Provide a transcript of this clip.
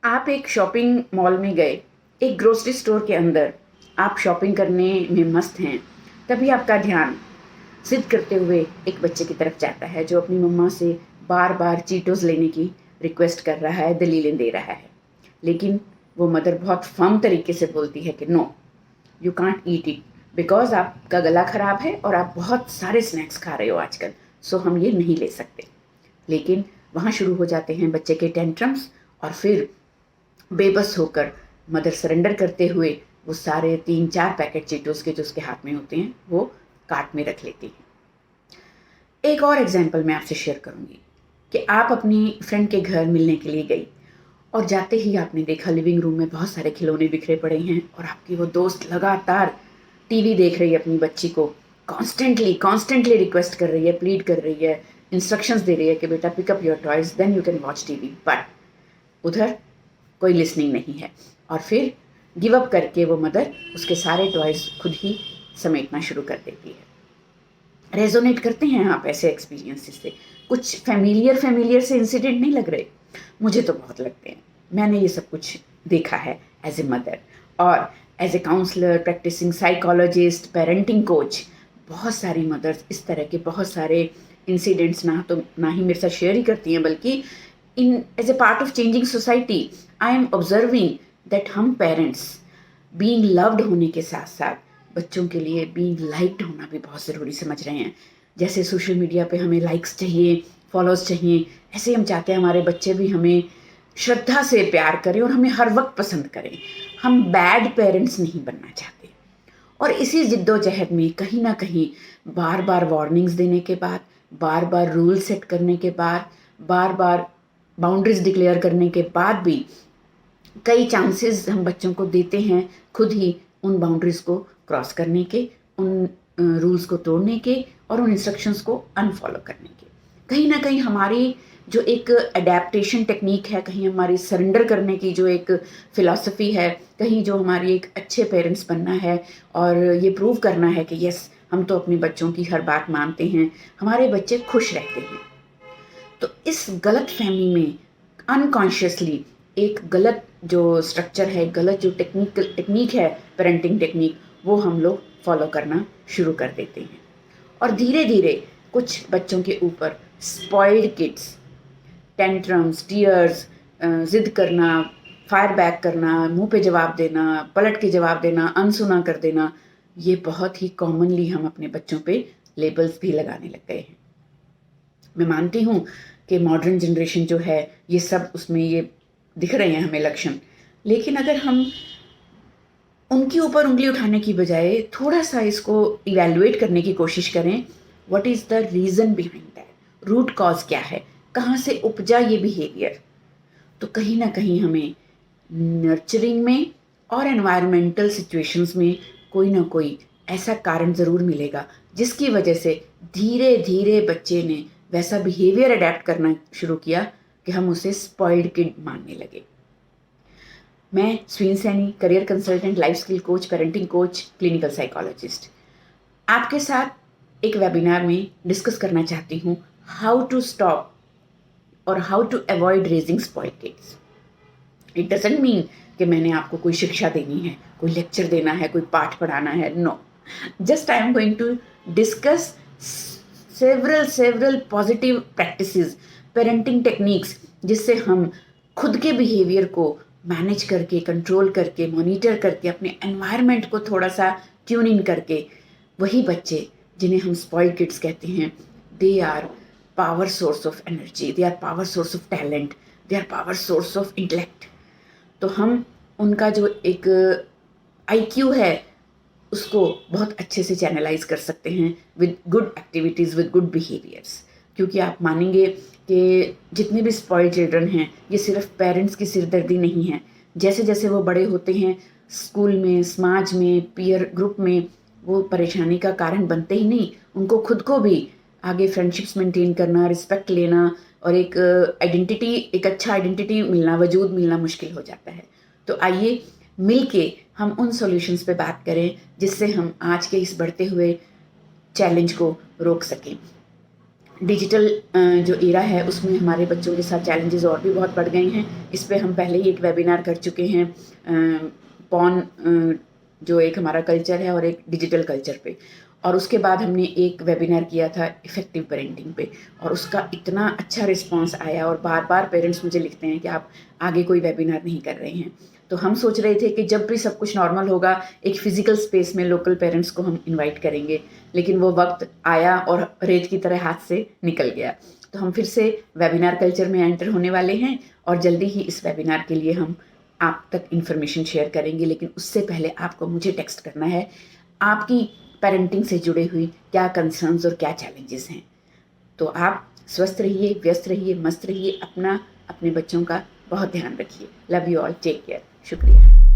आप एक shopping mall में गए, एक ग्रोसरी स्टोर के अंदर आप शॉपिंग करने में मस्त हैं, तभी आपका ध्यान ज़िद करते हुए एक बच्चे की तरफ जाता है जो अपनी मम्मा से बार-बार चीटोज़ लेने की रिक्वेस्ट कर रहा है, दलीलें दे रहा है। लेकिन वो मदर बहुत फ़र्म तरीके से बोलती है कि no, you can't eat it because आपका गला ख़राब है और आप बहुत सारे स्नैक्स खा रहे हो आजकल, सो हम ये नहीं ले सकते। लेकिन वहाँ शुरू हो जाते हैं बच्चे के टेंट्रम्स और फिर बेबस होकर मदर सरेंडर करते हुए वो सारे 3-4 पैकेट चीटोस के जो उसके हाथ में होते हैं वो कार्ट में रख लेती है। एक और एग्जांपल मैं आपसे शेयर करूंगी कि आप अपनी फ्रेंड के घर मिलने के लिए गई और जाते ही आपने देखा लिविंग रूम में बहुत सारे खिलौने बिखरे पड़े हैं और आपकी वो दोस्त लगातार टीवी देख रही है, अपनी बच्ची को कॉन्स्टेंटली रिक्वेस्ट कर रही है, प्लीड कर रही है, इंस्ट्रक्शंस दे रही है कि बेटा pick up your toys then you can watch TV, but उधर कोई लिसनिंग नहीं है। और फिर गिव अप करके वो मदर उसके सारे टॉयज खुद ही समेटना शुरू कर देती है। रेजोनेट करते हैं आप ऐसे एक्सपीरियंसेस से? कुछ फेमिलियर से इंसिडेंट नहीं लग रहे? मुझे तो बहुत लगते हैं। मैंने ये सब कुछ देखा है एज ए मदर और as a counsellor, practising psychologist, parenting coach. बहुत सारी मदर्स इस तरह के बहुत सारे इंसिडेंट्स ना ही मेरे साथ शेयर ही करती हैं, बल्कि in as a part of changing society I am observing that हम पेरेंट्स बीइंग लव्ड होने के साथ साथ बच्चों के लिए बीइंग लाइक्ड होना भी बहुत ज़रूरी समझ रहे हैं। जैसे सोशल मीडिया पे हमें लाइक्स चाहिए, फॉलोअर्स चाहिए, ऐसे हम चाहते हैं हमारे बच्चे भी हमें श्रद्धा से प्यार करें और हमें हर वक्त पसंद करें। हम बैड पेरेंट्स नहीं बनना चाहते। और इसी जिद्दोजहद में कहीं ना कहीं बार बार वार्निंग्स देने के बाद, बार बार रूल सेट करने के बाद, बार बार बाउंड्रीज डिक्लेयर करने के बाद भी कई चांसेस हम बच्चों को देते हैं खुद ही उन बाउंड्रीज को क्रॉस करने के, उन रूल्स को तोड़ने के और उन इंस्ट्रक्शंस को अनफॉलो करने के। कहीं ना कहीं हमारी जो एक अडेप्टेशन टेक्निक है, कहीं हमारी सरेंडर करने की जो एक फ़िलॉसफी है, कहीं जो हमारी एक अच्छे पेरेंट्स बनना है और ये प्रूव करना है कि यस हम तो अपने बच्चों की हर बात मानते हैं, हमारे बच्चे खुश रहते हैं। तो इस गलत फहमी में अनकॉन्शियसली एक गलत जो स्ट्रक्चर है, गलत जो टेक्निक है, पेरेंटिंग टेक्निक, वो हम लोग फॉलो करना शुरू कर देते हैं। और धीरे धीरे कुछ बच्चों के ऊपर स्पॉइल्ड किड्स, टेंट्रम्स, टीयर्स, जिद करना, फायर बैक करना, मुंह पे जवाब देना, पलट के जवाब देना, अनसुना कर देना, ये बहुत ही कॉमनली हम अपने बच्चों पे लेबल्स भी लगाने लग गए हैं। मैं मानती हूँ कि मॉडर्न जनरेशन जो है ये सब उसमें ये दिख रहे हैं हमें लक्षण, लेकिन अगर हम उनके ऊपर उंगली उठाने की बजाय थोड़ा सा इसको इवैल्यूएट करने की कोशिश करें, what is the reason behind that, root cause क्या है, कहाँ से उपजा ये बिहेवियर, तो कहीं ना कहीं हमें नर्चरिंग में और एनवायरमेंटल सिचुएशंस में कोई ना कोई ऐसा कारण ज़रूर मिलेगा जिसकी वजह से धीरे धीरे बच्चे ने वैसा बिहेवियर अडेप्ट करना शुरू किया कि हम उसे स्पॉइल्ड किड मानने लगे। मैं Sween Saini, career consultant, life skill coach, parenting coach, clinical psychologist, आपके साथ एक वेबिनार में डिस्कस करना चाहती हूँ हाउ टू स्टॉप और how to avoid raising spoiled kids. It doesn't mean कि मैंने आपको कोई शिक्षा देनी है, कोई लेक्चर देना है, कोई पाठ पढ़ाना है, no. Just I am going to discuss several positive practices, parenting techniques, जिससे हम खुद के बिहेवियर को मैनेज करके, कंट्रोल करके, मॉनिटर करके, अपने एनवायरनमेंट को थोड़ा सा ट्यून इन करके वही बच्चे जिन्हें हम स्पॉइल्ड किड्स कहते हैं, they are power source of energy, they are power source of talent, they are power source of intellect. तो हम उनका जो एक आईक्यू है उसको बहुत अच्छे से चैनलाइज कर सकते हैं with good activities, with good behaviours. क्योंकि आप मानेंगे कि जितने भी स्पॉइल्ड चिल्ड्रन हैं ये सिर्फ पेरेंट्स की सिरदर्दी नहीं है। जैसे जैसे वो बड़े होते हैं स्कूल में, समाज में, पीयर ग्रुप में, वो परेशानी का कारण बनते ही नहीं, उनको खुद को भी आगे फ्रेंडशिप्स मेंटेन करना, रिस्पेक्ट लेना और एक आइडेंटिटी, एक अच्छा आइडेंटिटी मिलना, वजूद मिलना मुश्किल हो जाता है। तो आइए मिलके हम उन सॉल्यूशंस पे बात करें जिससे हम आज के इस बढ़ते हुए चैलेंज को रोक सकें। डिजिटल जो एरा है उसमें हमारे बच्चों के साथ चैलेंजेस और भी बहुत बढ़ गए हैं। इस पे हम पहले ही एक वेबिनार कर चुके हैं, पॉर्न जो एक हमारा कल्चर है और एक डिजिटल कल्चर पे, और उसके बाद हमने एक वेबिनार किया था इफ़ेक्टिव पेरेंटिंग पे, और उसका इतना अच्छा रिस्पॉन्स आया और बार बार पेरेंट्स मुझे लिखते हैं कि आप आगे कोई वेबिनार नहीं कर रहे हैं। तो हम सोच रहे थे कि जब भी सब कुछ नॉर्मल होगा एक फ़िज़िकल स्पेस में लोकल पेरेंट्स को हम इनवाइट करेंगे, लेकिन वो वक्त आया और रेत की तरह हाथ से निकल गया। तो हम फिर से वेबिनार कल्चर में एंटर होने वाले हैं और जल्दी ही इस वेबिनार के लिए हम आप तक इन्फॉर्मेशन शेयर करेंगे, लेकिन उससे पहले आपको मुझे टेक्स्ट करना है आपकी पेरेंटिंग से जुड़े हुई क्या कंसर्न्स और क्या चैलेंजेस हैं। तो आप स्वस्थ रहिए, व्यस्त रहिए, मस्त रहिए, अपना अपने बच्चों का बहुत ध्यान रखिए। Love you all, take care, शुक्रिया।